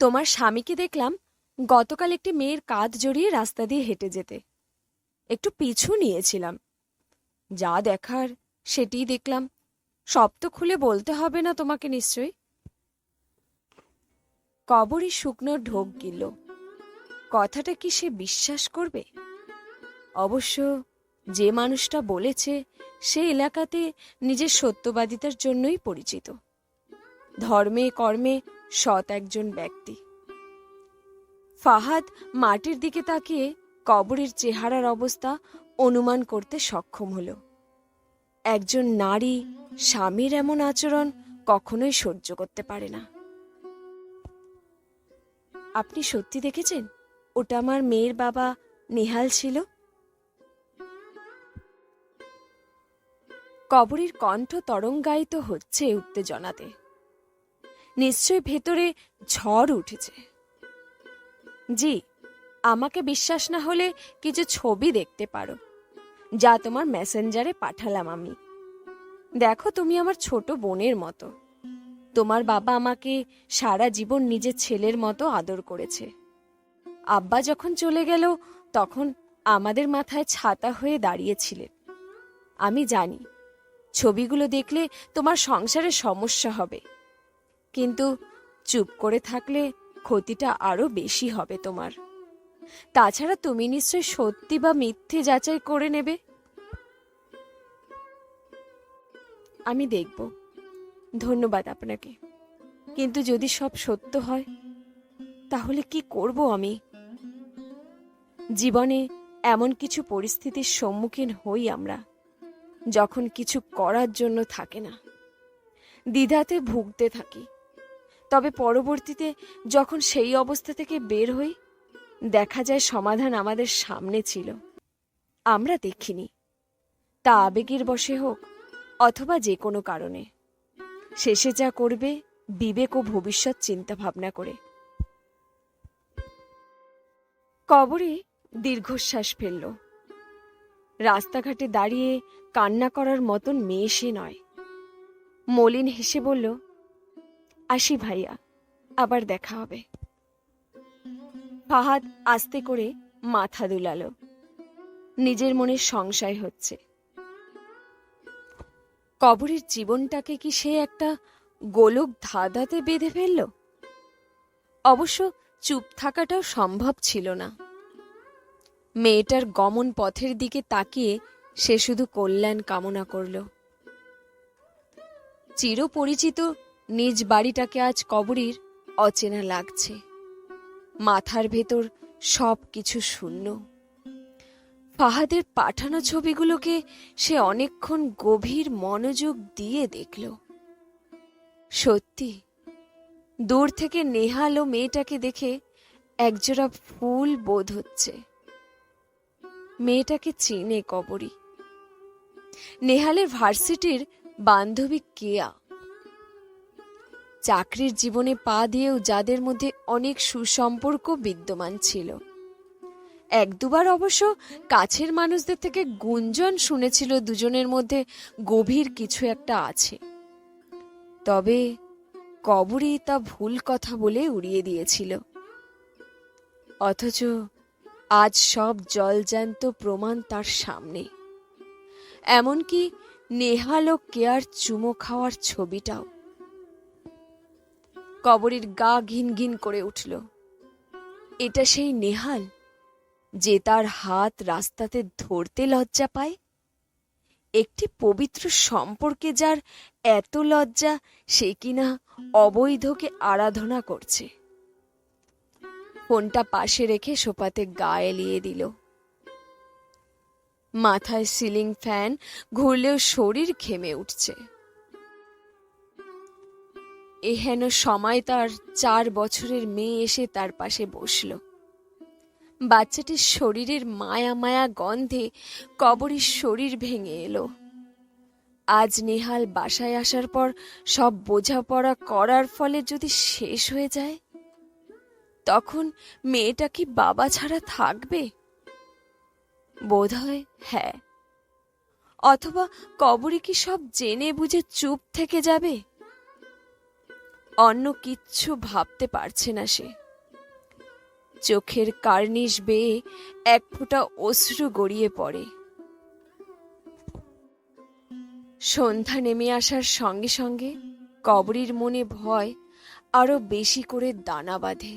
তোমার স্বামীকে দেখলাম গতকাল একটি মেয়ের কাঁধ জড়িয়ে রাস্তা দিয়ে হেঁটে যেতে। একটু পিছু নিয়েছিলাম, যা দেখার সেটিই দেখলাম। সব তো খুলে বলতে হবে না তোমাকে নিশ্চয়ই। কবরী শুকনো ঢোক গিলল। কথাটা কি সে বিশ্বাস করবে? অবশ্য যে মানুষটা বলেছে সে এলাকাতে নিজের সত্যবাদিতার জন্যই পরিচিত, ধর্মে কর্মে সৎ একজন ব্যক্তি। ফাহাদ মাটির দিকে তাকিয়ে কবরীর চেহারার অবস্থা অনুমান করতে সক্ষম হল। একজন নারী স্বামীর এমন আচরণ কখনোই সহ্য করতে পারে না। আপনি সত্যি দেখেছেন ওটা আমার মেয়ের বাবা নেহাল ছিল? কবরীর কণ্ঠ তরঙ্গায়িত হচ্ছে উত্তেজনাতে। নিশ্চয় ভেতরে ঝড় উঠেছে। জি, আমাকে বিশ্বাস না হলে কিছু ছবি দেখতে পারো, যা তোমার মেসেঞ্জারে পাঠালাম আমি। দেখো, তুমি আমার ছোট বোনের মতো। তোমার বাবা আমাকে সারা জীবন নিজের ছেলের মতো আদর করেছে। আব্বা যখন চলে গেল তখন আমাদের মাথায় ছাতা হয়ে দাঁড়িয়েছিলেন। আমি জানি ছবিগুলো দেখলে তোমার সংসারে সমস্যা হবে, কিন্তু চুপ করে থাকলে ক্ষতিটা আরো বেশি হবে তোমার। তাছাড়া তুমি নিশ্চয় সত্যি বা মিথ্যে যাচাই করে নেবে। আমি দেখব। ধন্যবাদ আপনাকে, কিন্তু যদি সব সত্য হয় তাহলে কি করব আমি? জীবনে এমন কিছু পরিস্থিতির সম্মুখীন হই আমরা, যখন কিছু করার জন্য থাকে না, দ্বিধাতে ভুগতে থাকি। তবে পরবর্তীতে যখন সেই অবস্থা থেকে বের হই, দেখা যায় সমাধান আমাদের সামনে ছিল, আমরা দেখিনি। তা আবেগের বশে হোক অথবা যে কোনো কারণে। শেষে যা করবে বিবেক ও ভবিষ্যৎ চিন্তা ভাবনা করে। কবরী দীর্ঘশ্বাস ফেলল। রাস্তাঘাটে দাঁড়িয়ে কান্না করার মতন মেয়ে সে নয়। মলিন হেসে বলল, আসি ভাইয়া, আবার দেখা হবে। ফাহাদ আস্তে করে মাথা দুলালো। নিজের মনে সংশয় হচ্ছে, কবরীর জীবনটাকে কি সে একটা গোলক ধাঁধাতে বেঁধে ফেলল? অবশ্য চুপ থাকাটাও সম্ভব ছিল না। মেয়েটার গমন পথের দিকে তাকিয়ে সে শুধু কল্যাণ কামনা করল। চিরপরিচিত নিজ বাড়িটাকে আজ কবরীর অচেনা লাগছে। মাথার ভেতর সব কিছু শূন্য। ফাহাদের পাঠানো ছবিগুলোকে সে অনেকক্ষণ গভীর মনোযোগ দিয়ে দেখল। সত্যি, দূর থেকে নেহাল ও মেয়েটাকে দেখে একজোড়া ফুল বোধ হচ্ছে। মেয়েটাকে চেনে কবরী। নেহালের ভার্সিটির বান্ধবী কেয়া। চাকরির জীবনে পা দিয়েও যাদের মধ্যে অনেক সুসম্পর্ক বিদ্যমান ছিল। এক দুবার অবশ্য কাছের মানুষদের থেকে গুঞ্জন শুনেছিল দুজনের মধ্যে গভীর কিছু একটা আছে। তবে কবরী তা ভুল কথা বলে উড়িয়ে দিয়েছিল। অথচ আজ সব জলজ্যান্ত প্রমাণ তার সামনে। এমনকি নেহাল ও কেয়ার চুমো খাওয়ার ছবিটাও। কবরীর গা ঘিন ঘিন করে উঠল। এটা সেই নেহাল যে তার হাত রাস্তাতে ধরতে লজ্জা পায়? একটি পবিত্র সম্পর্কে যার এত লজ্জা, সে কিনা অবৈধকে আরাধনা করছে। ফোনটা পাশে রেখে সোফাতে গা এলিয়ে দিল। মাথায় সিলিং ফ্যান ঘুরলেও শরীর ঘেমে উঠছে। এহেন সময় তার 4 বছরের মেয়ে এসে তার পাশে বসল। বাচ্চাটির শরীরের মায়া মায়া গন্ধে কবরীর শরীর ভেঙে এলো। আজ নেহাল বাসায় আসার পর সব বোঝাপড়া করার ফলে যদি শেষ হয়ে যায়, তখন মেয়েটা কি বাবা ছাড়া থাকবে? বোধহয় হ্যাঁ। অথবা কবরী কি সব জেনে বুঝে চুপ থেকে যাবে? অন্য কিচ্ছু ভাবতে পারছে না সে। চোখের কার্নিশ বেয়ে এক ফোঁটা অশ্রু গড়িয়ে পড়ে। সন্ধ্যা নেমে আসার সঙ্গে সঙ্গে কবরীর মনে ভয় আরো বেশি করে দানা বাঁধে।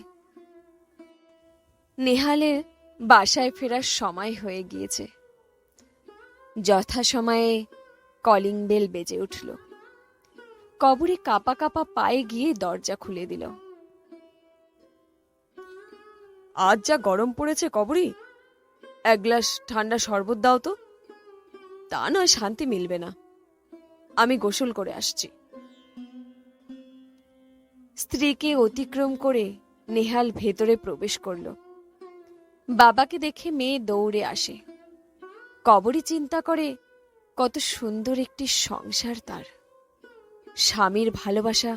নেহালের বাসায় ফেরার সময় হয়ে গিয়েছে। যথাসময়ে কলিং বেল বেজে উঠল। কবরী কাঁপা কাঁপা পায়ে গিয়ে দরজা খুলে দিল। আজ যা গরম পড়েছে কবরী, এক গ্লাস ঠান্ডা শরবত দাও তো। তা নয় শান্তি মিলবে না, আমি গোসল করে আসছি। স্ত্রীকে অতিক্রম করে নেহাল ভেতরে প্রবেশ করল। বাবাকে দেখে মেয়ে দৌড়ে আসে। কবরী চিন্তা করে কত সুন্দর একটি সংসার তার। স্বামীর ভালোবাসা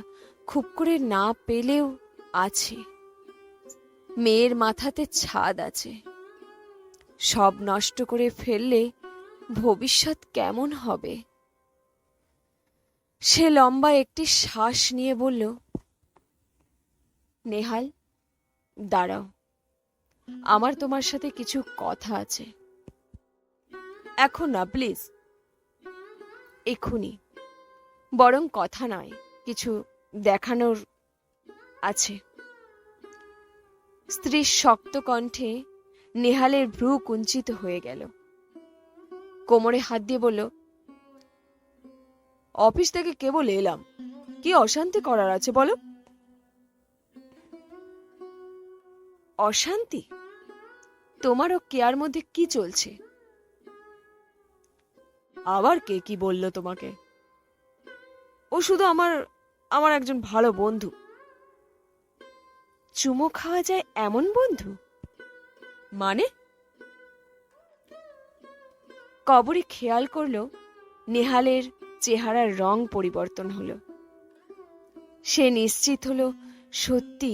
খুব করে না পেলেও আছে। মেয়ের মাথাতে ছাদ আছে। সব নষ্ট করে ফেললে ভবিষ্যৎ কেমন হবে? সে লম্বা একটি শ্বাস নিয়ে বলল, নেহাল, দাঁড়াও, আমার তোমার সাথে কিছু কথা আছে। এখন না প্লিজ। এক্ষুনি, বরং কথা নয়, কিছু দেখানোর আছে। স্ত্রীর শক্ত কণ্ঠে নেহালের ভ্রু কুঞ্চিত হয়ে গেল। কোমরে হাত দিয়ে বলল, অফিস থেকে কেবল এলাম, কি অশান্তি করার আছে বলো? অশান্তি? তোমার ও কেয়ার মধ্যে কি চলছে? আবার কে কি বলল তোমাকে? ও শুধু আমার একজন ভালো বন্ধু। চুমো খাওয়া যায় এমন বন্ধু? মানে? কবরী খেয়াল করল নেহালের চেহারার রং পরিবর্তন হলো। সে নিশ্চিত হলো সত্যি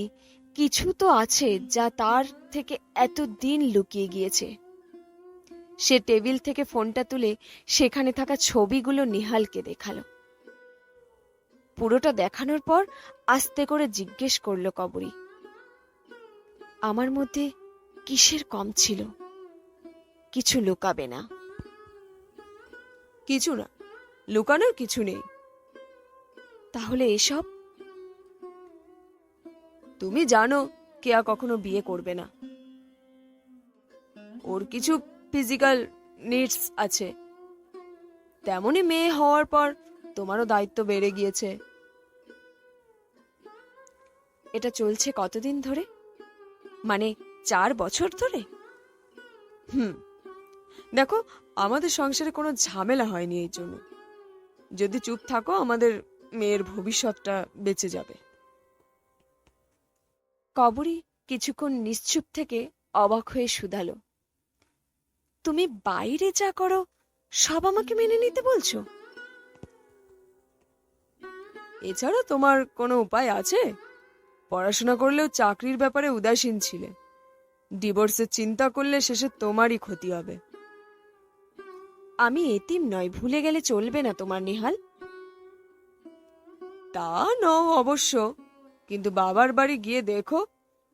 কিছু তো আছে যা তার থেকে এতদিন লুকিয়ে গিয়েছে। সে টেবিল থেকে ফোনটা তুলে সেখানে থাকা ছবিগুলো নেহালকে দেখালো। পুরোটা দেখানোর পর আস্তে করে জিজ্ঞেস করল কবরী, আমার মধ্যে কিসের কম ছিল? কিছু লুকাবে না? কিছু না, লুকানোর কিছু নেই। তাহলে এসব? তুমি জানো কেয়া কখনো বিয়ে করবে না। ওর কিছু ফিজিক্যাল নিডস আছে। তেমনি মেয়ে হওয়ার পর তোমারও দায়িত্ব বেড়ে গিয়েছে। এটা চলছে কতদিন ধরে? মানে 4 বছর ধরে? দেখো, আমাদের সংসারে কোনো ঝামেলা হয়নি এই জন্য। যদি চুপ থাকো আমাদের মেয়ের ভবিষ্যৎটা বেঁচে যাবে। কবরী কিছুক্ষণ নিশ্চুপ থেকে অবাক হয়ে শুধালো, তুমি বাইরে যা করো সব আমাকে মেনে নিতে বলছো? এছাড়া তোমার কোনো উপায় আছে? পড়াশোনা করলেও চাকরির ব্যাপারে উদাসীন ছিলে। ডিভোর্সের চিন্তা করলে শেষে তোমারই ক্ষতি হবে। আমি এতিম নয়, ভুলে গেলে চলবে না তোমার নেহাল। তা নও অবশ্য, কিন্তু বাবার বাড়ি গিয়ে দেখো,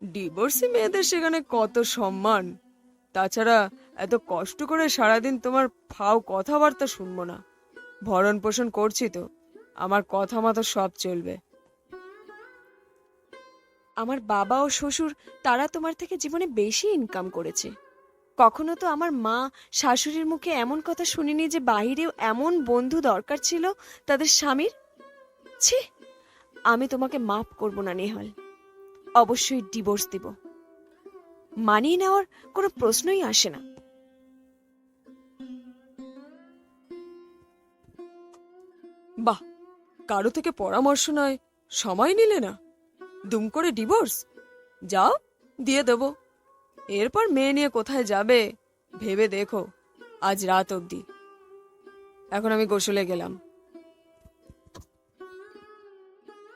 ডিভোর্সি মেয়েদের সেখানে কত সম্মান। তাছাড়া এত কষ্ট করে সারাদিন তোমার ফাও কথাবার্তা শুনবো না। ভরণ পোষণ করছি তো, আমার কথা মতো সব চলবে। আমার বাবা ও শ্বশুর তারা তোমার থেকে জীবনে বেশি ইনকাম করেছে। কখনো তো আমার মা শাশুড়ির মুখে এমন কথা শুনিনি যে বাহিরেও এমন বন্ধু দরকার ছিল তাদের স্বামীর। ছি, আমি তোমাকে মাফ করব না নেহাল। অবশ্যই ডিভোর্স দিব। মানিয়ে নেওয়ার কোনো প্রশ্নই আসে না। বাহ, কারো থেকে পরামর্শ নয় সময় নিলে না, দুম করে ডিভোর্স? যাও, দিয়ে দেব। এরপর মেয়ে নিয়ে কোথায় যাবে ভেবে দেখো, আজ রাত অবধি। এখন আমি গোসলে গেলাম।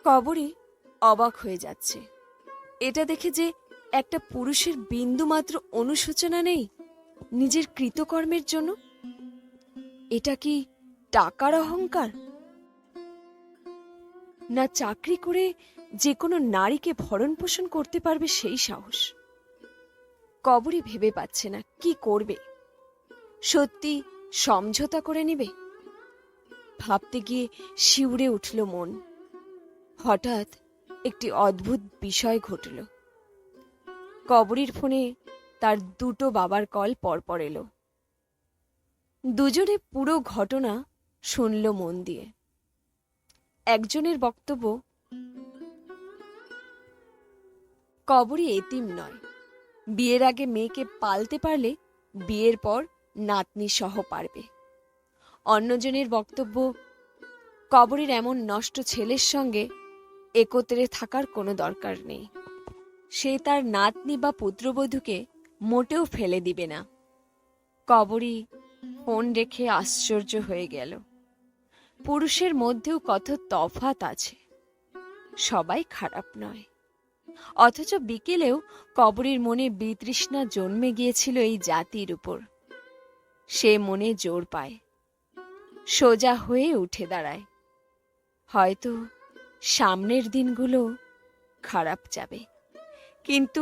কবরী অবাক হয়ে যাচ্ছে। এটা দেখে যে একটা পুরুষের বিন্দুমাত্র অনুশোচনা নেই নিজের কৃতকর্মের জন্য। এটা কি টাকার অহংকার? না চাকরি করে যে কোনো নারীকে ভরণ পোষণ করতে পারবে সেই সাহস। কবরী ভেবে পাচ্ছে না কি করবে। সত্যি সমঝোতা করে নেবে? ভাবতে গিয়ে শিউরে উঠল মন। হঠাৎ একটি অদ্ভুত বিষয় ঘটল। কবরীর ফোনে তার দুটো বাবার কল পরপর এলো। দুজনে পুরো ঘটনা শুনল মন দিয়ে। একজনের বক্তব্য, কবরী এতিম নয়, বিয়ের আগে মেয়েকে পালতে পারলে বিয়ের পর নাতনি সহ পারবে। অন্যজনের বক্তব্য, কবরীর এমন নষ্ট ছেলের সঙ্গে একত্রে থাকার কোনো দরকার নেই, সে তার নাতনি বা পুত্রবধূকে মোটেও ফেলে দিবে না। কবরী ফোন রেখে আশ্চর্য হয়ে গেল। পুরুষের মধ্যেও কত তফাৎ আছে, সবাই খারাপ নয়। অথচ বিকেলেও কবরীর মনে বিতৃষ্ণা জন্মে গিয়েছিল এই জাতির উপর। সে মনে জোর পায়, সোজা হয়ে উঠে দাঁড়ায়। হয়তো সামনের দিনগুলো খারাপ যাবে, কিন্তু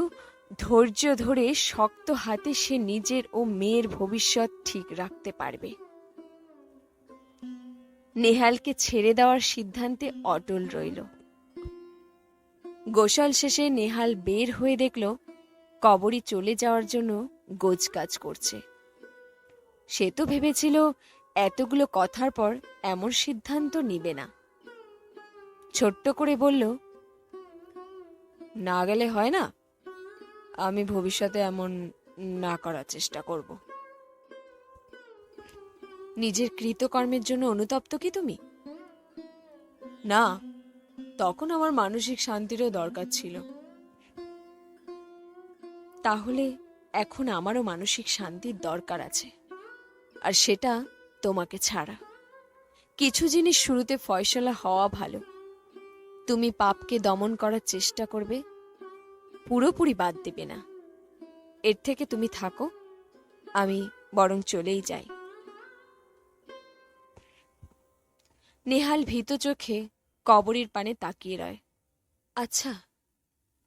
ধৈর্য ধরে শক্ত হাতে সে নিজের ও মেয়ের ভবিষ্যৎ ঠিক রাখতে পারবে। নেহালকে ছেড়ে দেওয়ার সিদ্ধান্তে অটল রইল। গোসল শেষে নেহাল বের হয়ে দেখল কবরী চলে যাওয়ার জন্য গোছগাছ করছে। সে তো ভেবেছিল এতগুলো কথার পর এমন সিদ্ধান্ত নিবে না। ছোট্ট করে বলল, না গেলে হয় না, আমি ভবিষ্যতে এমন না করার চেষ্টা করব। নিজের কৃতকর্মের জন্য অনুতপ্ত কি তুমি? না, তখন আমার মানসিক শান্তিরও দরকার ছিল। তাহলে এখন আমারও মানসিক শান্তির দরকার আছে, আর সেটা তোমাকে ছাড়া। কিছু জিনিস শুরুতে ফয়সালা হওয়া ভালো। তুমি পাপকে দমন করার চেষ্টা করবে, পুরোপুরি বাদ দেবে না। এর থেকে তুমি থাকো, আমি বরং চলেই যাই। নেহাল ভীত চোখে কবরীর পানে তাকিয়ে রয়। আচ্ছা,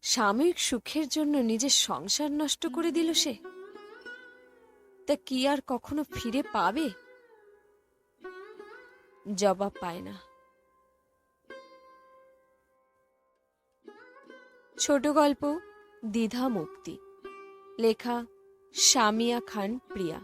সাময়িক সুখের জন্য নিজের সংসার নষ্ট করে দিল সে? তা কি আর কখনো ফিরে পাবে? জবাব পায় না। ছোট গল্প দ্বিধা মুক্তি, লেখা সামিয়া খান প্রিয়া।